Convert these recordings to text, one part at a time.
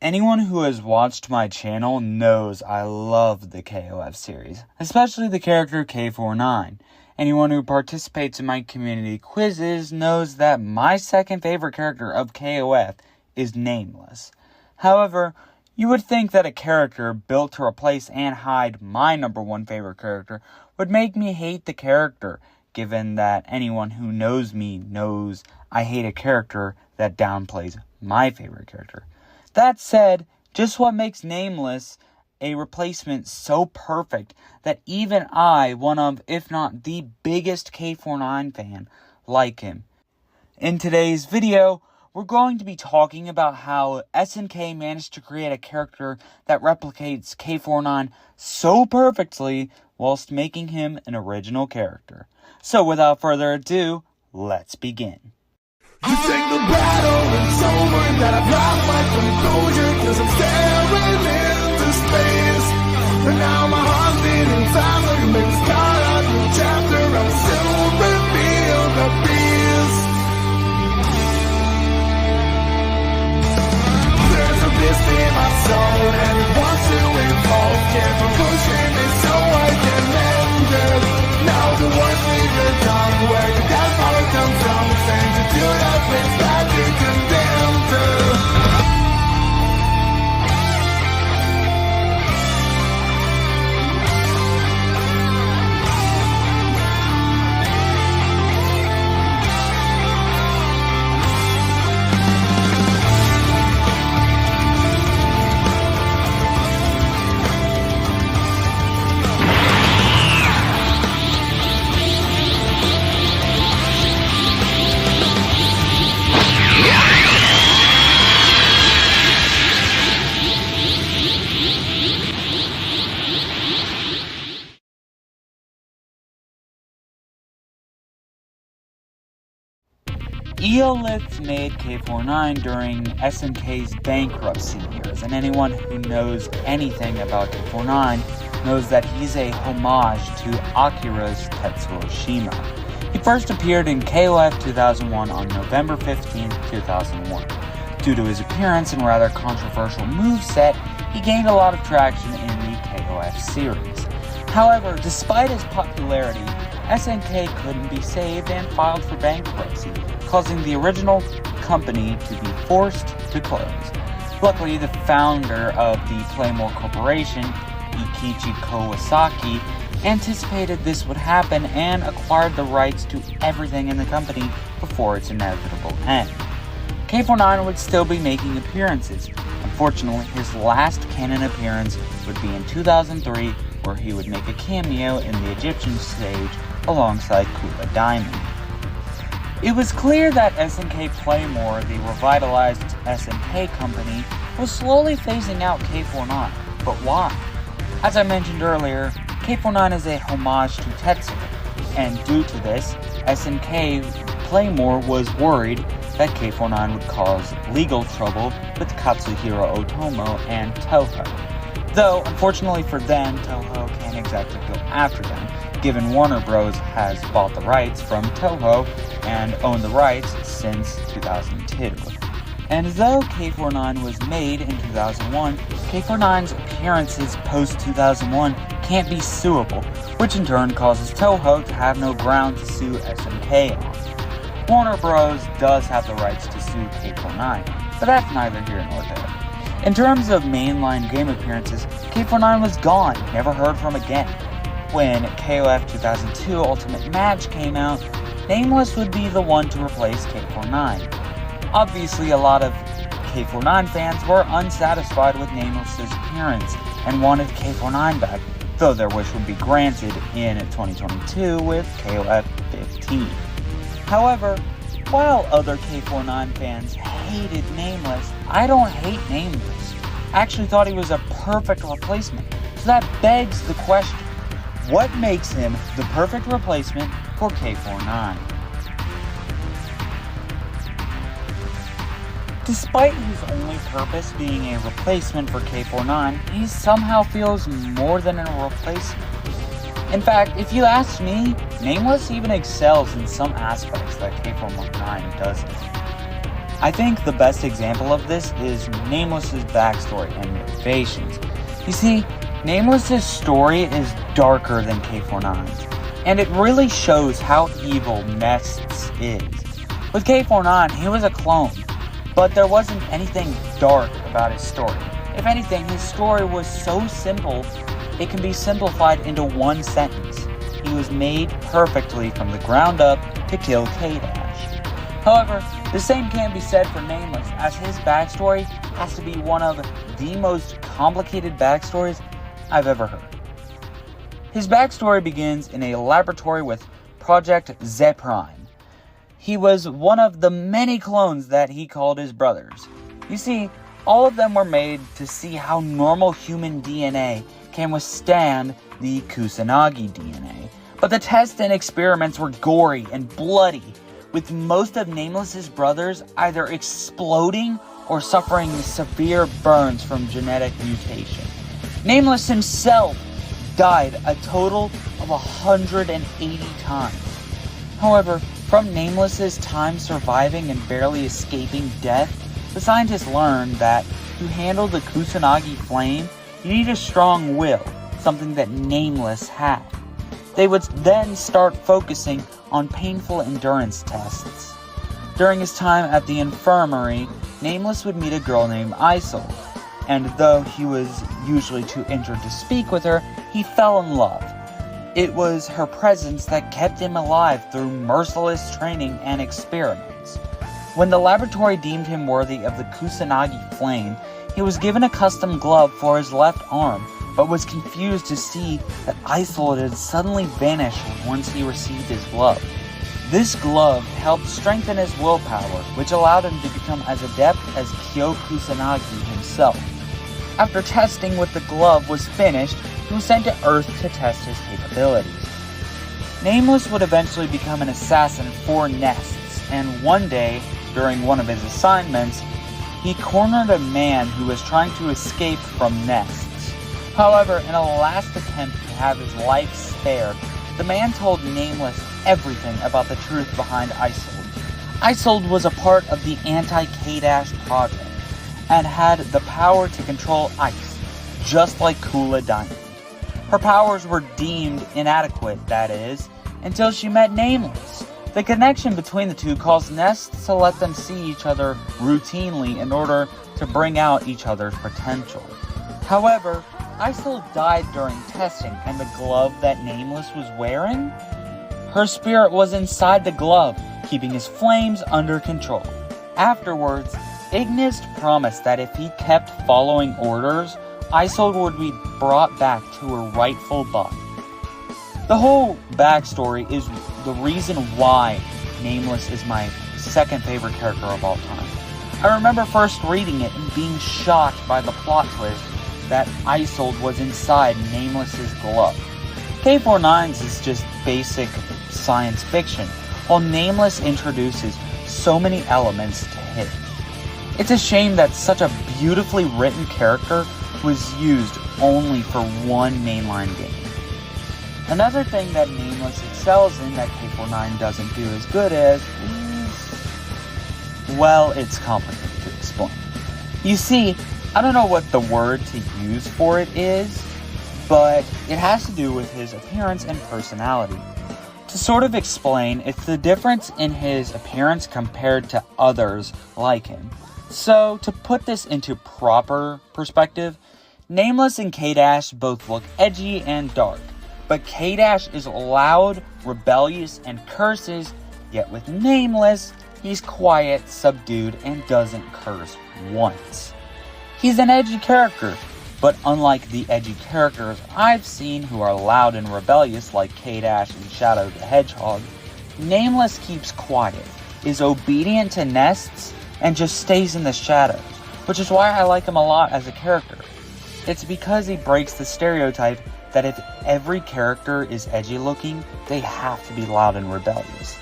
Anyone who has watched my channel knows I love the KOF series, especially the character K99. Anyone who participates in my community quizzes knows that my second favorite character of KOF is Nameless. However, you would think that a character built to replace and hide my number one favorite character would make me hate the character, given that anyone who knows me knows I hate a character that downplays my favorite character. That said, just what makes Nameless a replacement so perfect that even I, one of, if not the biggest K99 fan, like him. In today's video, we're going to be talking about how SNK managed to create a character that replicates K99 so perfectly whilst making him an original character. So without further ado, let's begin. You think the battle is over, that I've lost my composure, cause I'm staring into space. But now my heart's beating fast like a big start on a new chapter. I'll soon reveal the beast. There's a beast in my soul and it wants to evolve. Keep pushing me so I can end it. Now the words leave the tongue, where did that power come from? Saying to do that things that you condemn to. Eolith made K99 during SNK's bankruptcy years, and anyone who knows anything about K99 knows that he's a homage to Akira's Tetsuo Shima. He first appeared in KOF 2001 on November 15, 2001. Due to his appearance and rather controversial moveset, he gained a lot of traction in the KOF series. However, despite his popularity, SNK couldn't be saved and filed for bankruptcy, causing the original company to be forced to close. Luckily, the founder of the Playmore Corporation, Ikichi Kawasaki, anticipated this would happen and acquired the rights to everything in the company before its inevitable end. K99 would still be making appearances. Unfortunately, his last canon appearance would be in 2003, where he would make a cameo in the Egyptian stage alongside Kula Diamond. It was clear that SNK Playmore, the revitalized SNK company, was slowly phasing out K99, but why? As I mentioned earlier, K99 is a homage to Tetsuo, and due to this, SNK Playmore was worried that K99 would cause legal trouble with Katsuhiro Otomo and Toho. Though, unfortunately for them, Toho can't exactly go after them, given Warner Bros. Has bought the rights from Toho and owned the rights since 2002. And though K99 was made in 2001, K99's appearances post-2001 can't be suable, which in turn causes Toho to have no ground to sue SNK on. Warner Bros. Does have the rights to sue K99, but that's neither here nor there. In terms of mainline game appearances, K99 was gone, never heard from again. When KOF 2002 Ultimate Match came out, Nameless would be the one to replace K99. Obviously, a lot of K99 fans were unsatisfied with Nameless's appearance and wanted K99 back, though their wish would be granted in 2022 with KOF 15. However, while other K99 fans hated Nameless, I don't hate Nameless. I actually thought he was a perfect replacement, so that begs the question. What makes him the perfect replacement for K99? Despite his only purpose being a replacement for K99, he somehow feels more than a replacement. In fact, if you ask me, Nameless even excels in some aspects that K99 doesn't. I think the best example of this is Nameless's backstory and motivations. You see, Nameless's story is darker than K99's, and it really shows how evil Nests is. With K99, he was a clone, but there wasn't anything dark about his story. If anything, his story was so simple, it can be simplified into one sentence. He was made perfectly from the ground up to kill K-. However, the same can't be said for Nameless, as his backstory has to be one of the most complicated backstories I've ever heard. His backstory begins in a laboratory with Project Z Prime. He was one of the many clones that he called his brothers. You see, all of them were made to see how normal human DNA can withstand the Kusanagi DNA. But the tests and experiments were gory and bloody, with most of Nameless's brothers either exploding or suffering severe burns from genetic mutation. Nameless himself died a total of 180 times. However, from Nameless's time surviving and barely escaping death, the scientists learned that to handle the Kusanagi flame, you need a strong will, something that Nameless had. They would then start focusing on painful endurance tests. During his time at the infirmary, Nameless would meet a girl named Isolde, and though he was usually too injured to speak with her, he fell in love. It was her presence that kept him alive through merciless training and experiments. When the laboratory deemed him worthy of the Kusanagi flame, he was given a custom glove for his left arm, but was confused to see that Isolde had suddenly vanished once he received his glove. This glove helped strengthen his willpower, which allowed him to become as adept as Kyo Kusanagi himself. After testing with the glove was finished, he was sent to Earth to test his capabilities. Nameless would eventually become an assassin for Nests, and one day, during one of his assignments, he cornered a man who was trying to escape from Nests. However, in a last attempt to have his life spared, the man told Nameless everything about the truth behind Isolde. Isolde was a part of the anti-K- project, and had the power to control ice, just like Kula Diamond. Her powers were deemed inadequate, that is, until she met Nameless. The connection between the two caused Nests to let them see each other routinely in order to bring out each other's potential. However, Isolde died during testing, and the glove that Nameless was wearing? Her spirit was inside the glove, keeping his flames under control. Afterwards, Ignis promised that if he kept following orders, Isolde would be brought back to her rightful body. The whole backstory is the reason why Nameless is my second favorite character of all time. I remember first reading it and being shocked by the plot twist that Isolde was inside Nameless's glove. K99's is just basic science fiction, while Nameless introduces so many elements to his. It's a shame that such a beautifully written character was used only for one mainline game. Another thing that Nameless excels in that K99 doesn't do as good as is, well, it's complicated to explain. You see, I don't know what the word to use for it is, but it has to do with his appearance and personality. To sort of explain, it's the difference in his appearance compared to others like him. So, to put this into proper perspective, Nameless and K- both look edgy and dark, but K- is loud, rebellious, and curses, yet with Nameless, he's quiet, subdued, and doesn't curse once. He's an edgy character, but unlike the edgy characters I've seen who are loud and rebellious like K- and Shadow the Hedgehog, Nameless keeps quiet, is obedient to Nests, and just stays in the shadows, which is why I like him a lot as a character. It's because he breaks the stereotype that if every character is edgy looking, they have to be loud and rebellious.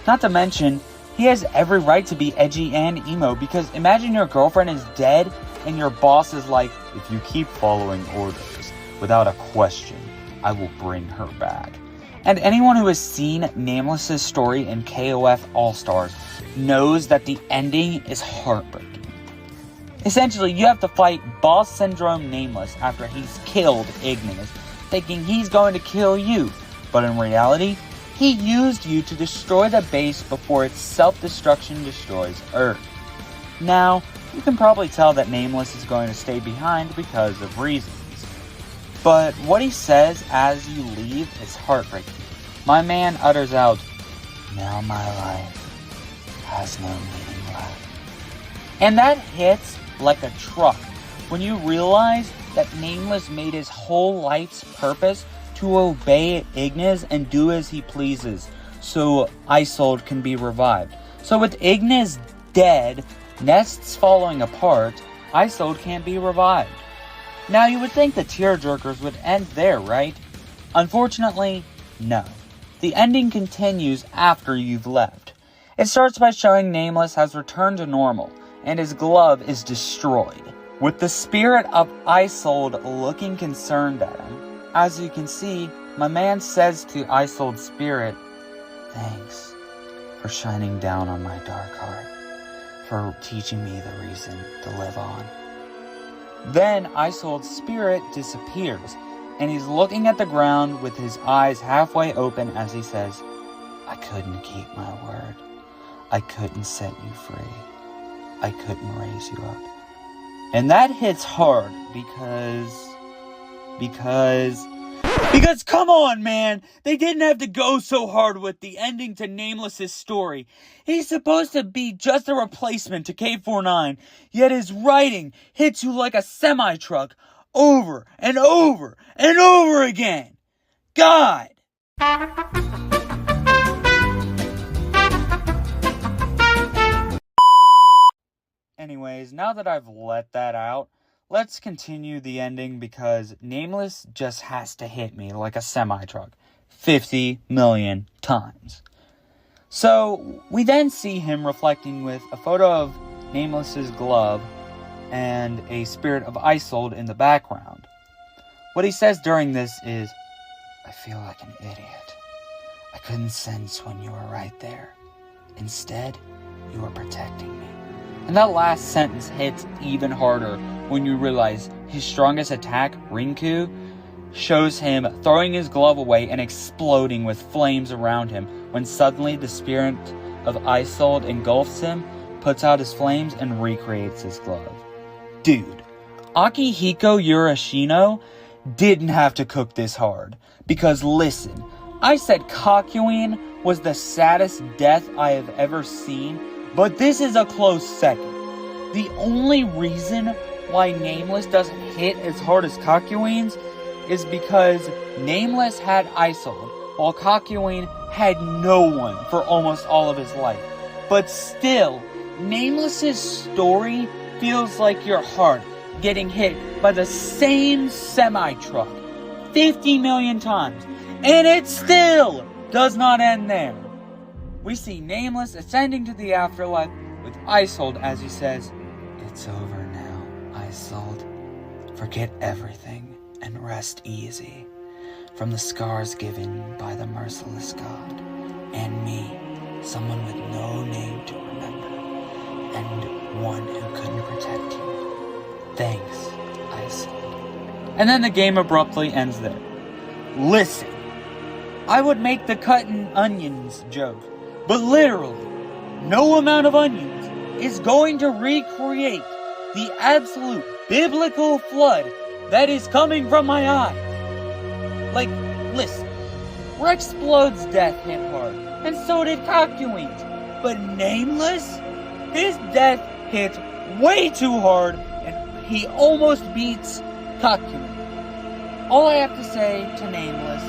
Not to mention, he has every right to be edgy and emo, because imagine your girlfriend is dead and your boss is like, if you keep following orders without a question, I will bring her back. And anyone who has seen Nameless's story in KOF All-Stars knows that the ending is heartbreaking. Essentially, you have to fight Boss Syndrome Nameless after he's killed Ignis, thinking he's going to kill you, but in reality, he used you to destroy the base before its self-destruction destroys Earth. Now, you can probably tell that Nameless is going to stay behind because of reasons. But what he says as you leave is heartbreaking. My man utters out, "Now my life has no meaning left." And that hits like a truck when you realize that Nameless made his whole life's purpose to obey Ignis and do as he pleases, so Isolde can be revived. So with Ignis dead, Nests falling apart, Isolde can't be revived. Now you would think the tearjerkers would end there, right? Unfortunately, no. The ending continues after you've left. It starts by showing Nameless has returned to normal, and his glove is destroyed, with the spirit of Isolde looking concerned at him. As you can see, my man says to Isolde's spirit, "Thanks for shining down on my dark heart, for teaching me the reason to live on." Then Isolde's spirit disappears, and he's looking at the ground with his eyes halfway open as he says, "I couldn't keep my word. I couldn't set you free. I couldn't raise you up." And that hits hard because come on, man! They didn't have to go so hard with the ending to Nameless's story. He's supposed to be just a replacement to K99, yet his writing hits you like a semi-truck over and over and over again. God! Anyways, now that I've let that out, let's continue the ending because Nameless just has to hit me like a semi-truck 50 million times. So, we then see him reflecting with a photo of Nameless's glove and a spirit of Isolde in the background. What he says during this is, "I feel like an idiot. I couldn't sense when you were right there. Instead, you were protecting me." And that last sentence hits even harder when you realize his strongest attack, Rinku, shows him throwing his glove away and exploding with flames around him when suddenly the spirit of Isolde engulfs him, puts out his flames, and recreates his glove. Dude, Akihiko Urashino didn't have to cook this hard. Because listen, I said Kakyoin was the saddest death I have ever seen, but this is a close second. The only reason why Nameless doesn't hit as hard as Kakyoin's is because Nameless had Isolde, while Kakyoin had no one for almost all of his life. But still, Nameless's story feels like your heart getting hit by the same semi-truck 50 million times, and it still does not end there. We see Nameless ascending to the afterlife with Isolde as he says, "It's over now, Isolde. Forget everything and rest easy from the scars given by the merciless God, and me, someone with no name to remember, and one who couldn't protect you. Thanks, Isolde." And then the game abruptly ends there. Listen, I would make the cutting onions joke, but literally, no amount of onions is going to recreate the absolute biblical flood that is coming from my eyes. Like, listen, Rexplode's death hit hard, and so did Kakyoin's. But Nameless, his death hit way too hard, and he almost beats Kakyoin. All I have to say to Nameless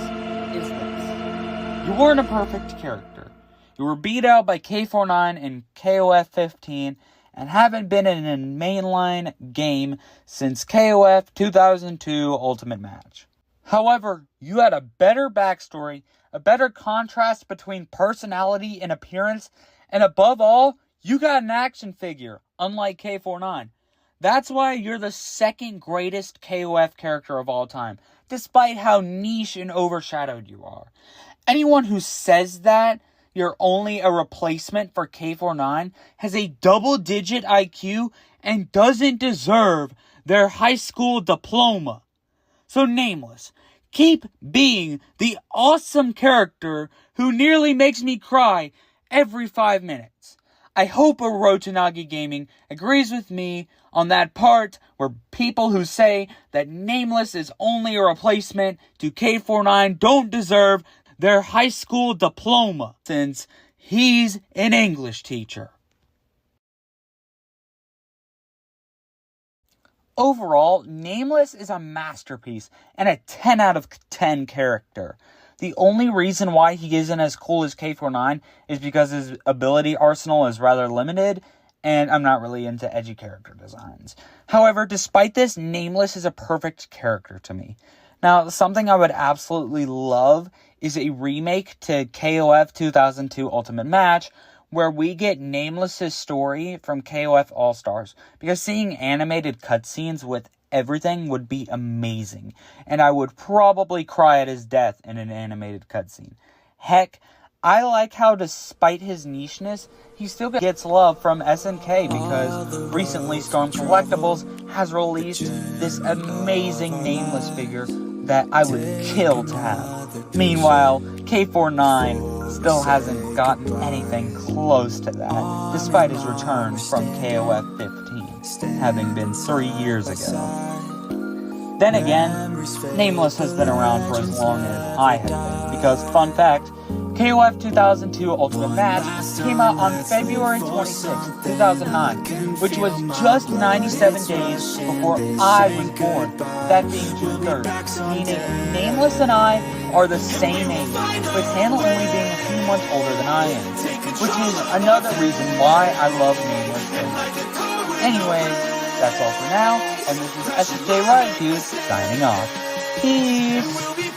is this. You weren't a perfect character. You were beat out by K99 in KOF 15, and haven't been in a mainline game since KOF 2002 Ultimate Match. However, you had a better backstory, a better contrast between personality and appearance, and above all, you got an action figure, unlike K99. That's why you're the second greatest KOF character of all time, despite how niche and overshadowed you are. Anyone who says that you're only a replacement for K49 has a double-digit IQ and doesn't deserve their high school diploma. So Nameless, keep being the awesome character who nearly makes me cry every 5 minutes. I hope Orotonagi Gaming agrees with me on that part where people who say that Nameless is only a replacement to K49 don't deserve their high school diploma, since he's an English teacher. Overall, Nameless is a masterpiece and a 10 out of 10 character. The only reason why he isn't as cool as K49 is because his ability arsenal is rather limited, and I'm not really into edgy character designs. However, despite this, Nameless is a perfect character to me. Now, something I would absolutely love is a remake to KOF 2002 Ultimate Match, where we get Nameless's story from KOF All-Stars, because seeing animated cutscenes with everything would be amazing, and I would probably cry at his death in an animated cutscene. Heck, I like how despite his nicheness, he still gets love from SNK, because recently Storm Collectibles has released this amazing Nameless figure that I would kill to have. Meanwhile, K49 still hasn't gotten anything close to that, despite his return from KOF 15, having been 3 years ago. Then again, Nameless has been around for as long as I have been, because, fun fact, KOF 2002 Ultimate Match came out on February 26, 2009, which was just 97 days before I was born, that being June 3rd, meaning Nameless and I are the same age, with him only being a few months older than I am, which is another reason why I love Nameless so much. Anyways, that's all for now, and this is SNK Riot Dude signing off. Peace!